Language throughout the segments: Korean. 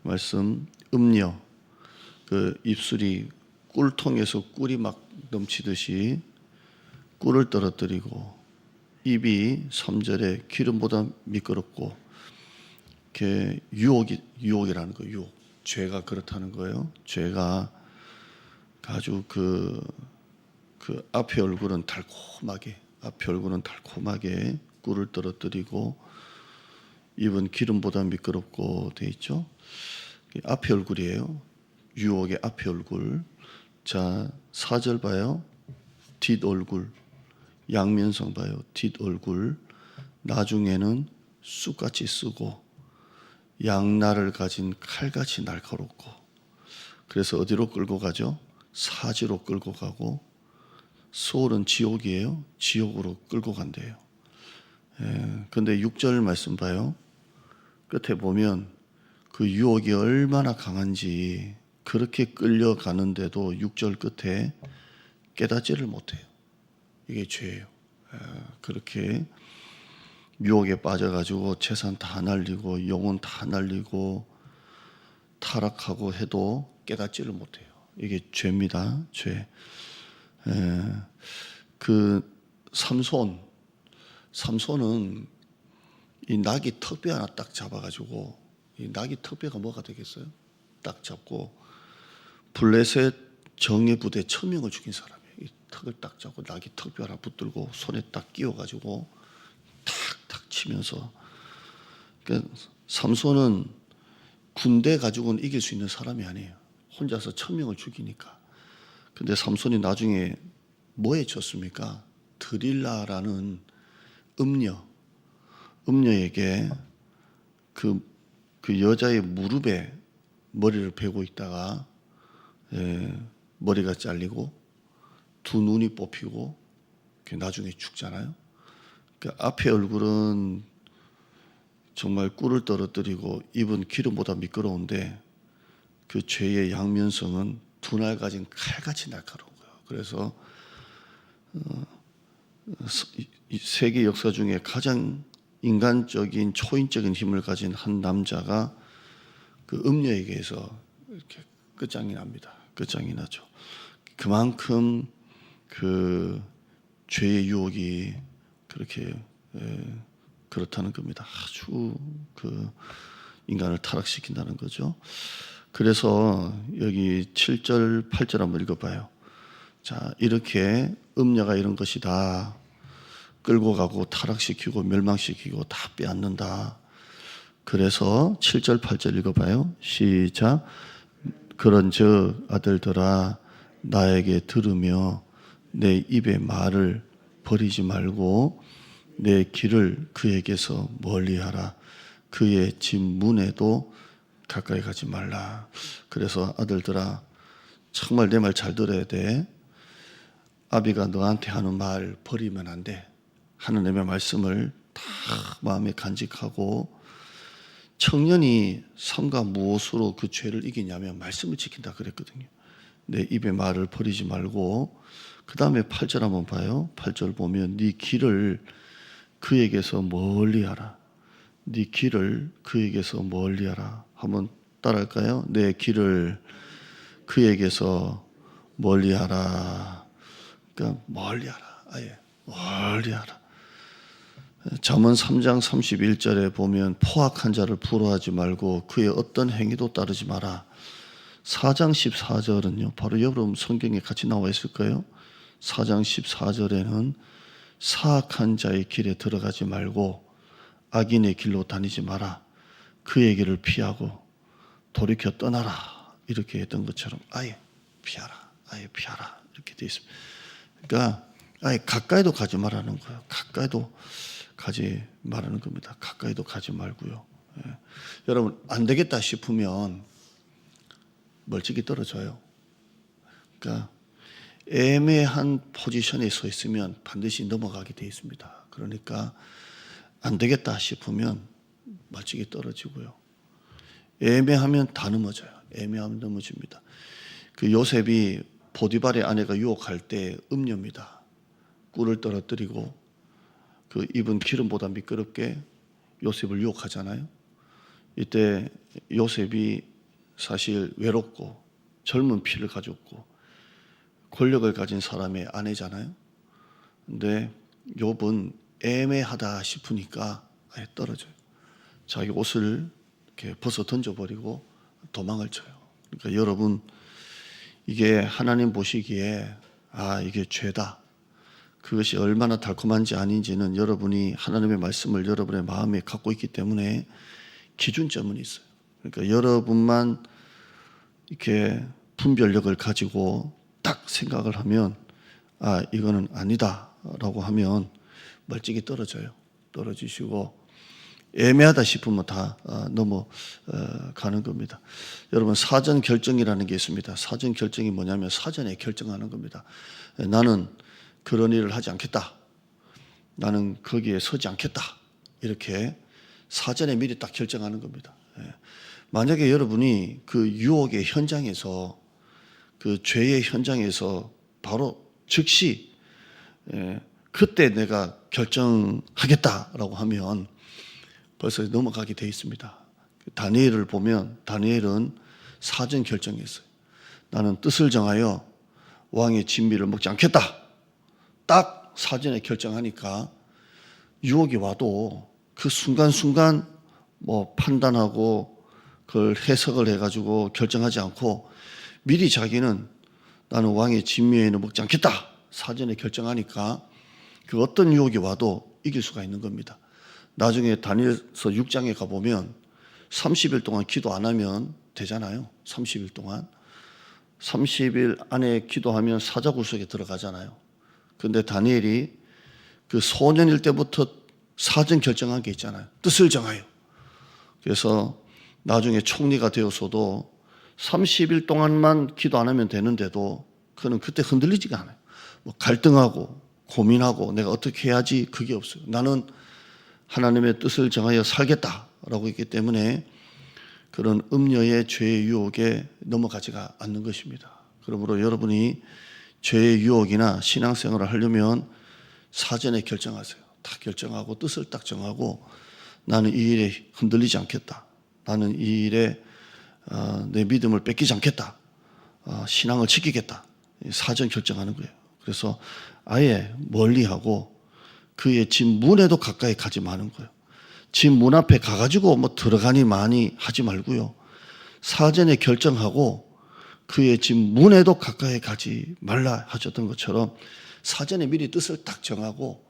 말씀 음녀, 그 입술이 꿀통에서 꿀이 막 넘치듯이 꿀을 떨어뜨리고, 입이 3절에 기름보다 미끄럽고, 이렇게 유혹이라는 거, 유혹. 죄가 그렇다는 거예요. 죄가 아주 그 앞에 얼굴은 달콤하게 꿀을 떨어뜨리고, 입은 기름보다 미끄럽고 돼 있죠. 앞에 얼굴이에요. 유혹의 앞에 얼굴. 자, 4절 봐요. 뒷 얼굴. 양면성 봐요. 뒷 얼굴. 나중에는 쑥같이 쓰고 양날을 가진 칼같이 날카롭고. 그래서 어디로 끌고 가죠? 사지로 끌고 가고, 소울은 지옥이에요. 지옥으로 끌고 간대요. 근데 6절 말씀 봐요. 끝에 보면 그 유혹이 얼마나 강한지, 그렇게 끌려가는데도 6절 끝에 깨닫지를 못해요. 이게 죄예요. 그렇게 유혹에 빠져가지고 재산 다 날리고 영혼 다 날리고 타락하고 해도 깨닫지를 못해요. 이게 죄입니다. 죄. 그 삼손은 이 낙이 턱뼈 하나 딱 잡아가지고, 이 낙이 턱뼈가 뭐가 되겠어요? 딱 잡고 블레셋 정예 부대 1000명을 죽인 사람이에요. 이 턱을 딱 잡고 낙이 턱뼈 하나 붙들고 손에 딱 끼워가지고 탁탁 치면서. 그러니까 삼손은 군대 가지고는 이길 수 있는 사람이 아니에요. 혼자서 1000명을 죽이니까. 근데 삼손이 나중에 뭐에 졌습니까? 드릴라라는 음녀에게 그 여자의 무릎에 머리를 베고 있다가 머리가 잘리고 두 눈이 뽑히고 나중에 죽잖아요. 그러니까 앞에 얼굴은 정말 꿀을 떨어뜨리고 입은 기름보다 미끄러운데, 그 죄의 양면성은 두 날 가진 칼같이 날카로운 거예요. 그래서 세계 역사 중에 가장 인간적인 초인적인 힘을 가진 한 남자가 그 음녀에게서 이렇게 끝장이 납니다. 끝장이 나죠. 그만큼 그 죄의 유혹이 그렇게 그렇다는 겁니다. 아주 그 인간을 타락시킨다는 거죠. 그래서 여기 7절, 8절 한번 읽어봐요. 자, 이렇게 음녀가 이런 것이다. 끌고 가고 타락시키고 멸망시키고 다 빼앗는다. 그래서 7절, 8절 읽어봐요. 시작. 그런즉 아들들아, 나에게 들으며 내 입의 말을 버리지 말고 내 길을 그에게서 멀리하라. 그의 집 문에도 가까이 가지 말라. 그래서 아들들아, 정말 내 말 잘 들어야 돼. 아비가 너한테 하는 말 버리면 안 돼. 하나님의 말씀을 다 마음에 간직하고, 청년이 삶과 무엇으로 그 죄를 이기냐면 말씀을 지킨다 그랬거든요. 내 입의 말을 버리지 말고. 그 다음에 8절 한번 봐요. 8절 보면 네 길을 그에게서 멀리하라. 네 길을 그에게서 멀리하라. 한번 따라할까요? 내 길을 그에게서 멀리하라. 그러니까 멀리하라. 아예 멀리하라. 잠언 3장 31절에 보면 포악한 자를 부러워하지 말고 그의 어떤 행위도 따르지 마라. 4장 14절은요, 바로 여러분 성경에 같이 나와 있을 거예요. 4장 14절에는 사악한 자의 길에 들어가지 말고 악인의 길로 다니지 마라. 그의 길을 피하고 돌이켜 떠나라. 이렇게 했던 것처럼 아예 피하라. 이렇게 되어 있습니다. 그러니까 아예 가까이도 가지 말라는 거예요. 가까이도 가지 말라는 겁니다. 가까이도 가지 말고요. 여러분, 안 되겠다 싶으면 멀찍이 떨어져요. 그러니까 애매한 포지션에 서 있으면 반드시 넘어가게 되어 있습니다. 그러니까 안 되겠다 싶으면 멀찍이 떨어지고요. 애매하면 다 넘어져요. 애매하면 넘어집니다. 그 요셉이 보디발의 아내가 유혹할 때 음녀입니다. 꿀을 떨어뜨리고 그 입은 기름보다 미끄럽게 요셉을 유혹하잖아요. 이때 요셉이 사실 외롭고 젊은 피를 가졌고 권력을 가진 사람의 아내잖아요. 근데 욥은 애매하다 싶으니까 아예 떨어져요. 자기 옷을 이렇게 벗어 던져버리고 도망을 쳐요. 그러니까 여러분, 이게 하나님 보시기에 이게 죄다, 그것이 얼마나 달콤한지 아닌지는 여러분이 하나님의 말씀을 여러분의 마음에 갖고 있기 때문에 기준점은 있어요. 그러니까 여러분만 이렇게 분별력을 가지고 딱 생각을 하면 이거는 아니다 라고 하면 멀찍이 떨어지시고 애매하다 싶으면 다 넘어가는 겁니다. 여러분, 사전 결정이라는 게 있습니다. 사전 결정이 뭐냐면 사전에 결정하는 겁니다. 나는 그런 일을 하지 않겠다, 나는 거기에 서지 않겠다, 이렇게 사전에 미리 딱 결정하는 겁니다. 만약에 여러분이 그 유혹의 현장에서, 그 죄의 현장에서 바로 즉시 그때 내가 결정하겠다라고 하면 벌써 넘어가게 돼 있습니다. 다니엘을 보면 다니엘은 사전 결정했어요. 나는 뜻을 정하여 왕의 진미를 먹지 않겠다. 딱 사전에 결정하니까 유혹이 와도 그 순간순간 판단하고 그걸 해석을 해가지고 결정하지 않고 미리 자기는 나는 왕의 진미에는 먹지 않겠다. 사전에 결정하니까 그 어떤 유혹이 와도 이길 수가 있는 겁니다. 나중에 다니엘서 6장에 가보면 30일 동안 기도 안 하면 되잖아요. 30일 동안. 30일 안에 기도하면 사자굴 속에 들어가잖아요. 그런데 다니엘이 그 소년일 때부터 사전 결정한 게 있잖아요. 뜻을 정하여. 그래서 나중에 총리가 되어서도 30일 동안만 기도 안 하면 되는데도 그는 그때 흔들리지가 않아요. 갈등하고 고민하고 내가 어떻게 해야지, 그게 없어요. 나는 하나님의 뜻을 정하여 살겠다라고 했기 때문에 그런 음녀의 죄의 유혹에 넘어가지가 않는 것입니다. 그러므로 여러분이 죄의 유혹이나 신앙생활을 하려면 사전에 결정하세요. 다 결정하고 뜻을 딱 정하고 나는 이 일에 흔들리지 않겠다. 나는 이 일에 내 믿음을 뺏기지 않겠다. 신앙을 지키겠다. 사전 결정하는 거예요. 그래서 아예 멀리하고 그의 집 문에도 가까이 가지 마는 거예요. 집 문 앞에 가가지고 들어가니 마니 하지 말고요. 사전에 결정하고 그의 집 문에도 가까이 가지 말라 하셨던 것처럼 사전에 미리 뜻을 딱 정하고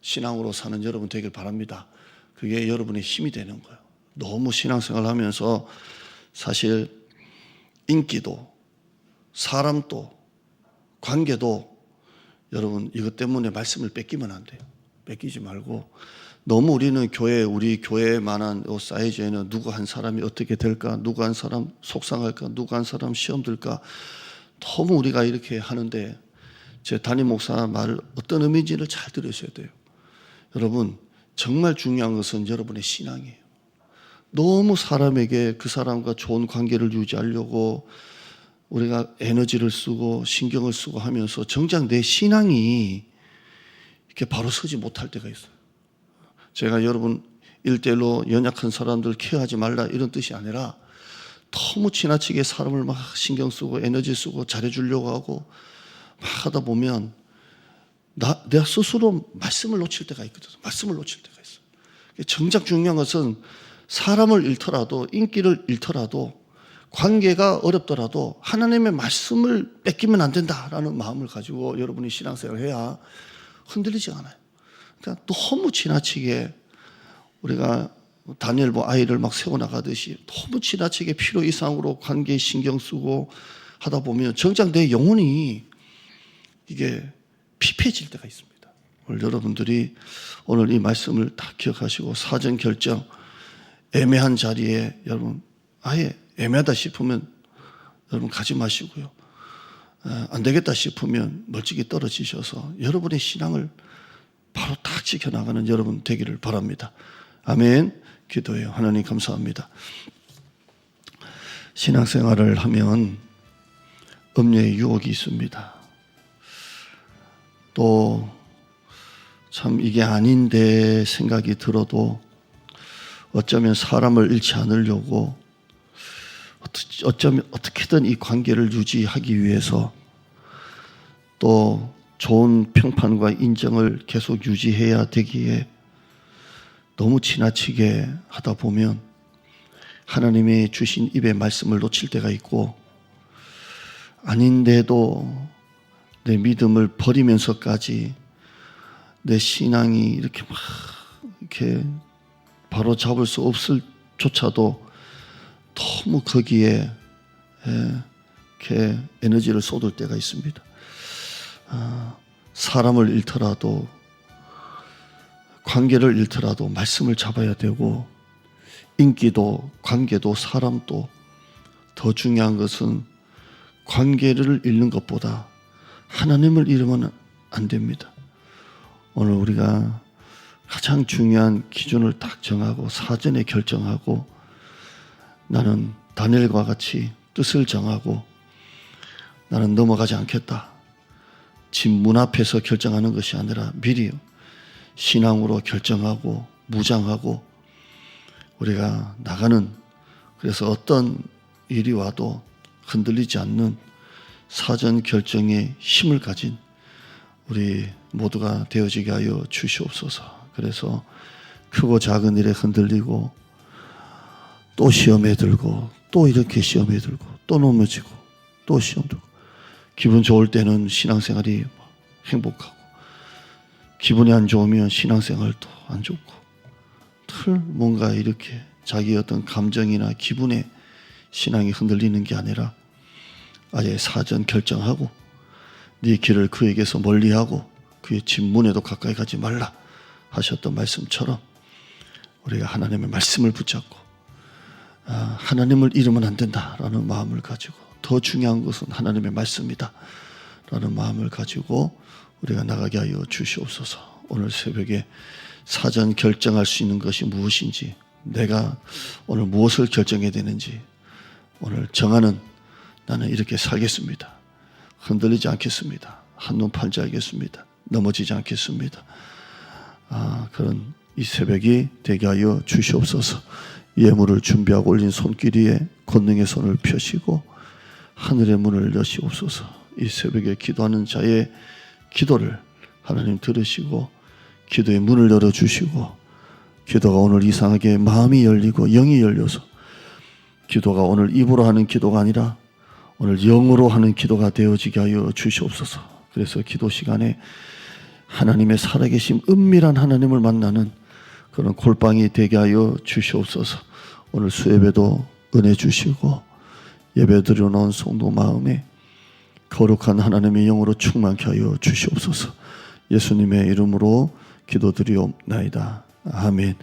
신앙으로 사는 여러분 되길 바랍니다. 그게 여러분의 힘이 되는 거예요. 너무 신앙생활을 하면서 사실 인기도 사람도 관계도 여러분 이것 때문에 말씀을 뺏기면 안 돼요. 뺏기지 말고 너무 우리는 우리 교회만한 사이즈에는 누구 한 사람이 어떻게 될까, 누구 한 사람 속상할까, 누구 한 사람 시험 들까, 너무 우리가 이렇게 하는데 제 담임 목사 말을 어떤 의미인지를 잘 들으셔야 돼요. 여러분, 정말 중요한 것은 여러분의 신앙이에요. 너무 사람에게 그 사람과 좋은 관계를 유지하려고 우리가 에너지를 쓰고 신경을 쓰고 하면서 정작 내 신앙이 이렇게 바로 서지 못할 때가 있어요. 제가 여러분 1대1로 연약한 사람들 케어하지 말라 이런 뜻이 아니라 너무 지나치게 사람을 막 신경 쓰고 에너지 쓰고 잘해주려고 하고 막 하다 보면 내가 스스로 말씀을 놓칠 때가 있거든요. 말씀을 놓칠 때가 있어요. 정작 중요한 것은 사람을 잃더라도, 인기를 잃더라도, 관계가 어렵더라도 하나님의 말씀을 뺏기면 안 된다라는 마음을 가지고 여러분이 신앙생활을 해야 흔들리지 않아요. 그러니까 너무 지나치게 우리가 다니엘 아이를 막 세워나가듯이 너무 지나치게 필요 이상으로 관계에 신경 쓰고 하다 보면 정작 내 영혼이 이게 피폐해질 때가 있습니다. 오늘 여러분들이 오늘 이 말씀을 다 기억하시고 사전 결정, 애매한 자리에 여러분 아예 애매하다 싶으면 여러분 가지 마시고요. 안 되겠다 싶으면 멀찍이 떨어지셔서 여러분의 신앙을 바로 딱 지켜나가는 여러분 되기를 바랍니다. 아멘. 기도해요. 하나님 감사합니다. 신앙생활을 하면 음녀의 유혹이 있습니다. 또 참 이게 아닌데 생각이 들어도 어쩌면 사람을 잃지 않으려고 어쩌면 어떻게든 이 관계를 유지하기 위해서 또 좋은 평판과 인정을 계속 유지해야 되기에 너무 지나치게 하다 보면 하나님이 주신 입의 말씀을 놓칠 때가 있고, 아닌데도 내 믿음을 버리면서까지 내 신앙이 이렇게 막 이렇게 바로 잡을 수 없을 조차도 너무 거기에 이렇게 에너지를 쏟을 때가 있습니다. 사람을 잃더라도, 관계를 잃더라도 말씀을 잡아야 되고, 인기도 관계도 사람도 더 중요한 것은 관계를 잃는 것보다 하나님을 잃으면 안 됩니다. 오늘 우리가 가장 중요한 기준을 딱 정하고 사전에 결정하고, 나는 다니엘과 같이 뜻을 정하고 나는 넘어가지 않겠다. 집 문 앞에서 결정하는 것이 아니라 미리 신앙으로 결정하고 무장하고 우리가 나가는, 그래서 어떤 일이 와도 흔들리지 않는 사전 결정의 힘을 가진 우리 모두가 되어지게 하여 주시옵소서. 그래서 크고 작은 일에 흔들리고 또 시험에 들고 또 이렇게 시험에 들고 또 넘어지고 또 시험 들고, 기분 좋을 때는 신앙생활이 행복하고 기분이 안 좋으면 신앙생활도 안 좋고, 늘 뭔가 이렇게 자기의 어떤 감정이나 기분에 신앙이 흔들리는 게 아니라 아예 사전 결정하고 네 길을 그에게서 멀리하고 그의 집 문에도 가까이 가지 말라 하셨던 말씀처럼 우리가 하나님의 말씀을 붙잡고 하나님을 잃으면 안 된다라는 마음을 가지고, 더 중요한 것은 하나님의 말씀이다 라는 마음을 가지고 우리가 나가게 하여 주시옵소서. 오늘 새벽에 사전 결정할 수 있는 것이 무엇인지, 내가 오늘 무엇을 결정해야 되는지 오늘 정하는, 나는 이렇게 살겠습니다. 흔들리지 않겠습니다. 한눈 팔지 않겠습니다. 넘어지지 않겠습니다. 그런 이 새벽이 되게 하여 주시옵소서. 예물을 준비하고 올린 손길 위에 권능의 손을 펴시고 하늘의 문을 여시옵소서. 이 새벽에 기도하는 자의 기도를 하나님 들으시고 기도의 문을 열어주시고, 기도가 오늘 이상하게 마음이 열리고 영이 열려서 기도가 오늘 입으로 하는 기도가 아니라 오늘 영으로 하는 기도가 되어지게 하여 주시옵소서. 그래서 기도 시간에 하나님의 살아계심, 은밀한 하나님을 만나는 그런 골방이 되게 하여 주시옵소서. 오늘 수예배도 은혜 주시고 예배 드려놓은 성도 마음에 거룩한 하나님의 영으로 충만케 하여 주시옵소서. 예수님의 이름으로 기도드리옵나이다. 아멘.